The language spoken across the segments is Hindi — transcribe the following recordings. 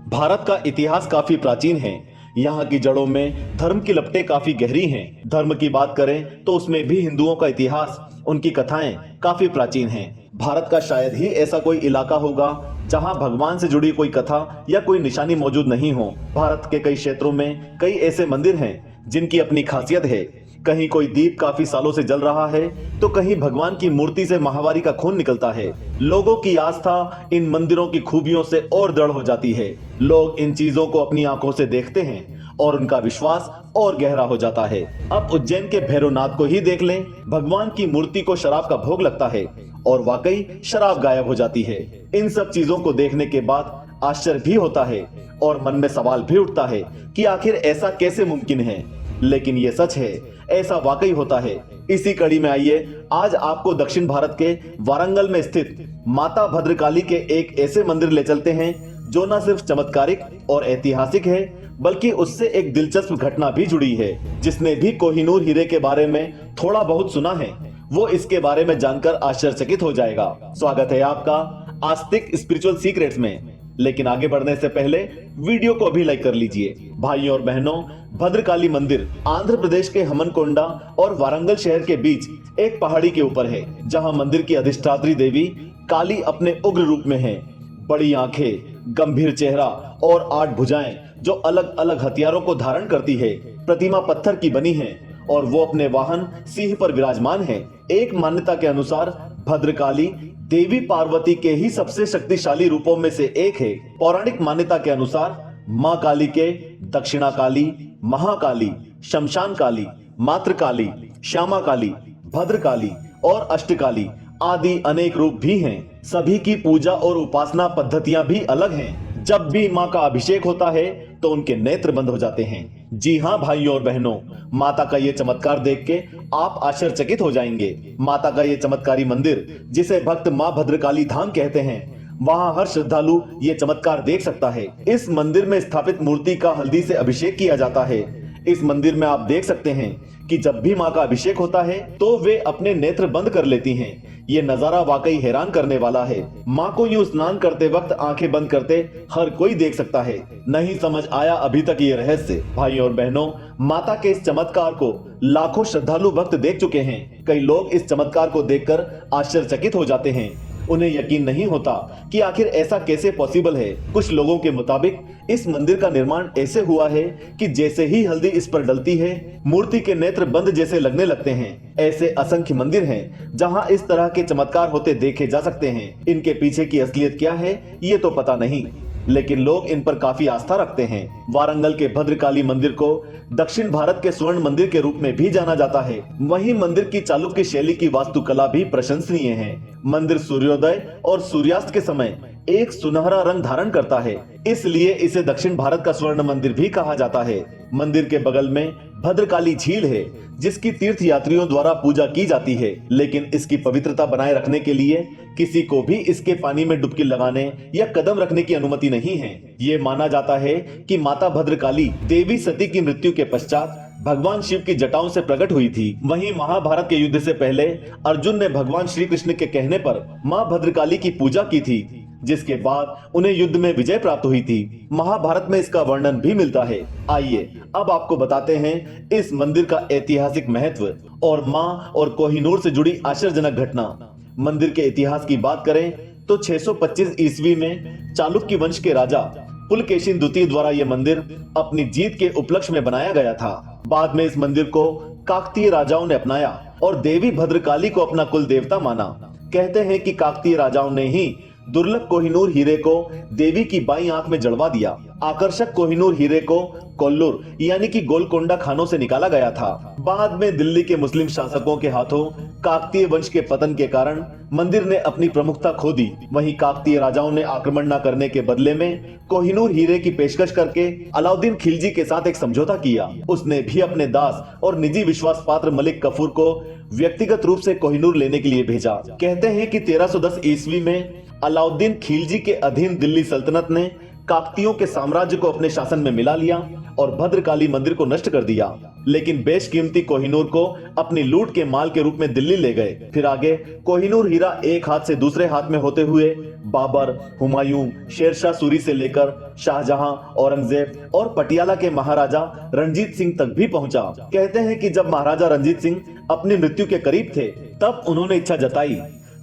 भारत का इतिहास काफी प्राचीन है। यहाँ की जड़ों में धर्म की लपटें काफी गहरी हैं। धर्म की बात करें तो उसमें भी हिंदुओं का इतिहास, उनकी कथाएं काफी प्राचीन हैं। भारत का शायद ही ऐसा कोई इलाका होगा जहाँ भगवान से जुड़ी कोई कथा या कोई निशानी मौजूद नहीं हो। भारत के कई क्षेत्रों में कई ऐसे मंदिर हैं जिनकी अपनी खासियत है। कहीं कोई दीप काफी सालों से जल रहा है तो कहीं भगवान की मूर्ति से महावारी का खून निकलता है। लोगों की आस्था इन मंदिरों की खूबियों से और दृढ़ हो जाती है। लोग इन चीजों को अपनी आंखों से देखते हैं और उनका विश्वास और गहरा हो जाता है। अब उज्जैन के भैरवनाथ को ही देख लें। भगवान की मूर्ति को शराब का भोग लगता है और वाकई शराब गायब हो जाती है। इन सब चीजों को देखने के बाद आश्चर्य भी होता है और मन में सवाल भी उठता है कि आखिर ऐसा कैसे मुमकिन है। लेकिन ये सच है, ऐसा वाकई होता है। इसी कड़ी में आइए आज आपको दक्षिण भारत के वारंगल में स्थित माता भद्रकाली के एक ऐसे मंदिर ले चलते हैं जो न सिर्फ चमत्कारिक और ऐतिहासिक है बल्कि उससे एक दिलचस्प घटना भी जुड़ी है। जिसने भी कोहिनूर हीरे के बारे में थोड़ा बहुत सुना है वो इसके बारे में जानकर आश्चर्यचकित हो जाएगा। स्वागत है आपका आस्तिक स्पिरिचुअल सीक्रेट्स में। लेकिन आगे बढ़ने से पहले वीडियो को अभी लाइक कर लीजिए। भाइयों और बहनों, भद्रकाली मंदिर आंध्र प्रदेश के हमनकोंडा और वारंगल शहर के बीच एक पहाड़ी के ऊपर है, जहां मंदिर की अधिष्ठात्री देवी काली अपने उग्र रूप में है। बड़ी आंखें, गंभीर चेहरा और 8 भुजाएं जो अलग अलग हथियारों को धारण करती है। प्रतिमा पत्थर की बनी है और वो अपने वाहन सिंह पर विराजमान है। एक मान्यता के अनुसार भद्रकाली देवी पार्वती के ही सबसे शक्तिशाली रूपों में से एक है। पौराणिक मान्यता के अनुसार मां काली के दक्षिणा काली, महाकाली, शमशान काली, मातृकाली, श्यामा काली, भद्रकाली और अष्टकाली आदि अनेक रूप भी हैं। सभी की पूजा और उपासना पद्धतियां भी अलग हैं। जब भी मां का अभिषेक होता है तो उनके नेत्र बंद हो जाते हैं। जी हाँ भाइयों और बहनों, माता का ये चमत्कार देख के आप आश्चर्यचकित हो जाएंगे। माता का ये चमत्कारी मंदिर, जिसे भक्त मां भद्रकाली धाम कहते हैं, वहाँ हर श्रद्धालु ये चमत्कार देख सकता है। इस मंदिर में स्थापित मूर्ति का हल्दी से अभिषेक किया जाता है। इस मंदिर में आप देख सकते हैं कि जब भी माँ का अभिषेक होता है तो वे अपने नेत्र बंद कर लेती हैं। ये नजारा वाकई हैरान करने वाला है। माँ को यूं स्नान करते वक्त आंखें बंद करते हर कोई देख सकता है। नहीं समझ आया अभी तक ये रहस्य? भाइयों और बहनों, माता के इस चमत्कार को लाखों श्रद्धालु भक्त देख चुके हैं। कई लोग इस चमत्कार को देखकर आश्चर्यचकित हो जाते हैं। उन्हें यकीन नहीं होता कि आखिर ऐसा कैसे पॉसिबल है। कुछ लोगों के मुताबिक इस मंदिर का निर्माण ऐसे हुआ है कि जैसे ही हल्दी इस पर डलती है मूर्ति के नेत्र बंद जैसे लगने लगते हैं। ऐसे असंख्य मंदिर हैं जहां इस तरह के चमत्कार होते देखे जा सकते हैं। इनके पीछे की असलियत क्या है ये तो पता नहीं, लेकिन लोग इन पर काफी आस्था रखते हैं। वारंगल के भद्रकाली मंदिर को दक्षिण भारत के स्वर्ण मंदिर के रूप में भी जाना जाता है। वहीं मंदिर की चालुक्य शैली की वास्तुकला भी प्रशंसनीय है। मंदिर सूर्योदय और सूर्यास्त के समय एक सुनहरा रंग धारण करता है, इसलिए इसे दक्षिण भारत का स्वर्ण मंदिर भी कहा जाता है। मंदिर के बगल में भद्रकाली झील है जिसकी तीर्थ यात्रियों द्वारा पूजा की जाती है, लेकिन इसकी पवित्रता बनाए रखने के लिए किसी को भी इसके पानी में डुबकी लगाने या कदम रखने की अनुमति नहीं है। ये माना जाता है कि माता भद्रकाली देवी सती की मृत्यु के पश्चात भगवान शिव की जटाओं से प्रकट हुई थी। वहीं महाभारत के युद्ध से पहले अर्जुन ने भगवान श्री कृष्ण के कहने पर मां भद्रकाली की पूजा की थी, जिसके बाद उन्हें युद्ध में विजय प्राप्त हुई थी। महाभारत में इसका वर्णन भी मिलता है। आइए अब आपको बताते हैं इस मंदिर का ऐतिहासिक महत्व और मां और कोहिनूर से जुड़ी आश्चर्यजनक घटना। मंदिर के इतिहास की बात करें तो 625 ईस्वी में चालुक्य वंश के राजा पुलकेशिन द्वितीय द्वारा यह मंदिर अपनी जीत के उपलक्ष्य में बनाया गया था। बाद में इस मंदिर को काकतीय राजाओं ने अपनाया और देवी भद्रकाली को अपना कुल देवता माना। कहते हैं कि काकतीय राजाओं ने ही दुर्लभ कोहिनूर हीरे को देवी की बाईं आंख में जड़वा दिया। आकर्षक कोहिनूर हीरे को कोल्लूर यानी कि गोलकोंडा खानों से निकाला गया था। बाद में दिल्ली के मुस्लिम शासकों के हाथों काकतीय वंश के पतन के कारण मंदिर ने अपनी प्रमुखता खो दी। वहीं काकतीय राजाओं ने आक्रमण न करने के बदले में कोहिनूर हीरे की पेशकश करके अलाउद्दीन खिलजी के साथ एक समझौता किया। उसने भी अपने दास और निजी विश्वास पात्र मलिक कफूर को व्यक्तिगत रूप से कोहिनूर लेने के लिए भेजा। कहते हैं कि 1310 ईस्वी में अलाउद्दीन खिलजी के अधीन दिल्ली सल्तनत ने काकतियों के साम्राज्य को अपने शासन में मिला लिया और भद्रकाली मंदिर को नष्ट कर दिया। लेकिन बेशकीमती कोहिनूर को अपनी लूट के माल के रूप में दिल्ली ले गए। फिर आगे कोहिनूर हीरा एक हाथ से दूसरे हाथ में होते हुए बाबर, हुमायूं, शेरशाह सूरी से लेकर शाहजहां, औरंगजेब और पटियाला के महाराजा रणजीत सिंह तक भी पहुंचा। कहते हैं कि जब महाराजा रणजीत सिंह अपनी मृत्यु के करीब थे तब उन्होंने इच्छा जताई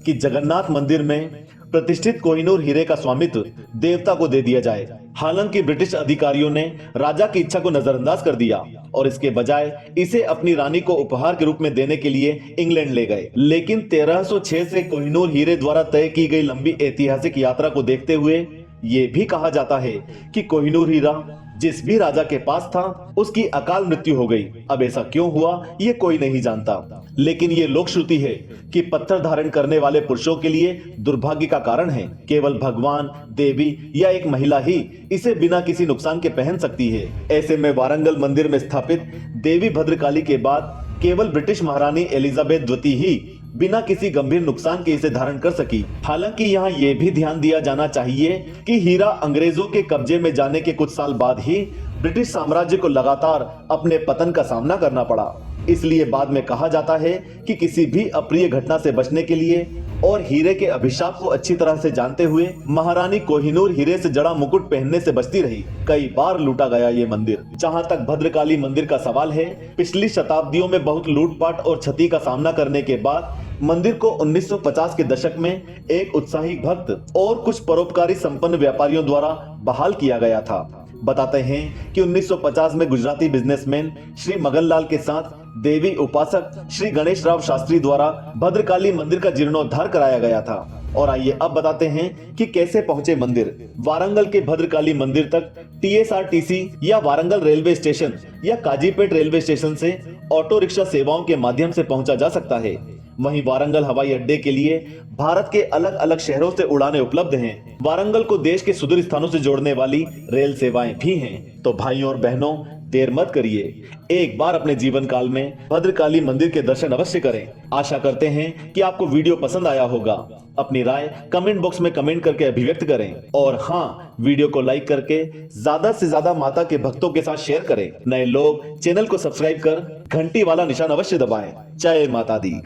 कि जगन्नाथ मंदिर में प्रतिष्ठित कोहिनूर हीरे का स्वामित्व देवता को दे दिया जाए। हालांकि ब्रिटिश अधिकारियों ने राजा की इच्छा को नजरअंदाज कर दिया और इसके बजाय इसे अपनी रानी को उपहार के रूप में देने के लिए इंग्लैंड ले गए। लेकिन 1306 से कोहिनूर हीरे द्वारा तय की गई लंबी ऐतिहासिक यात्रा को देखते हुए ये भी कहा जाता है कि कोहिनूर हीरा जिस भी राजा के पास था उसकी अकाल मृत्यु हो गई। अब ऐसा क्यों हुआ ये कोई नहीं जानता, लेकिन ये लोक श्रुति है कि पत्थर धारण करने वाले पुरुषों के लिए दुर्भाग्य का कारण है। केवल भगवान, देवी या एक महिला ही इसे बिना किसी नुकसान के पहन सकती है। ऐसे में वारंगल मंदिर में स्थापित देवी भद्रकाली के बाद केवल ब्रिटिश महारानी एलिजाबेथ द्वितीय ही बिना किसी गंभीर नुकसान के इसे धारण कर सकी। हालांकि यहाँ ये भी ध्यान दिया जाना चाहिए कि हीरा अंग्रेजों के कब्जे में जाने के कुछ साल बाद ही ब्रिटिश साम्राज्य को लगातार अपने पतन का सामना करना पड़ा। इसलिए बाद में कहा जाता है कि किसी भी अप्रिय घटना से बचने के लिए और हीरे के अभिशाप को अच्छी तरह से जानते हुए महारानी कोहिनूर हीरे से जड़ा मुकुट पहनने से बचती रही। कई बार लूटा गया ये मंदिर। जहां तक भद्रकाली मंदिर का सवाल है, पिछली शताब्दियों में बहुत लूटपाट और क्षति का सामना करने के बाद मंदिर को 1950 के दशक में एक उत्साही भक्त और कुछ परोपकारी संपन्न व्यापारियों द्वारा बहाल किया गया था। बताते हैं कि 1950 में गुजराती बिजनेसमैन श्री मगनलाल के साथ देवी उपासक श्री गणेश राव शास्त्री द्वारा भद्रकाली मंदिर का जीर्णोद्धार कराया गया था। और आइए अब बताते हैं कि कैसे पहुंचे मंदिर। वारंगल के भद्रकाली मंदिर तक TSRTC या वारंगल रेलवे स्टेशन या काजीपेट रेलवे स्टेशन से ऑटो रिक्शा सेवाओं के माध्यम से पहुंचा जा सकता है। वहीं वारंगल हवाई अड्डे के लिए भारत के अलग अलग शहरों से उड़ानें उपलब्ध हैं। वारंगल को देश के सुदूर स्थानों से जोड़ने वाली रेल सेवाएं भी हैं। तो भाइयों और बहनों, देर मत करिए, एक बार अपने जीवन काल में भद्रकाली मंदिर के दर्शन अवश्य करें। आशा करते हैं कि आपको वीडियो पसंद आया होगा। अपनी राय कमेंट बॉक्स में कमेंट करके अभिव्यक्त करें और हाँ, वीडियो को लाइक करके ज्यादा से ज्यादा माता के भक्तों के साथ शेयर करें। नए लोग चैनल को सब्सक्राइब कर घंटी वाला निशान अवश्य दबाएं। जय माता दी।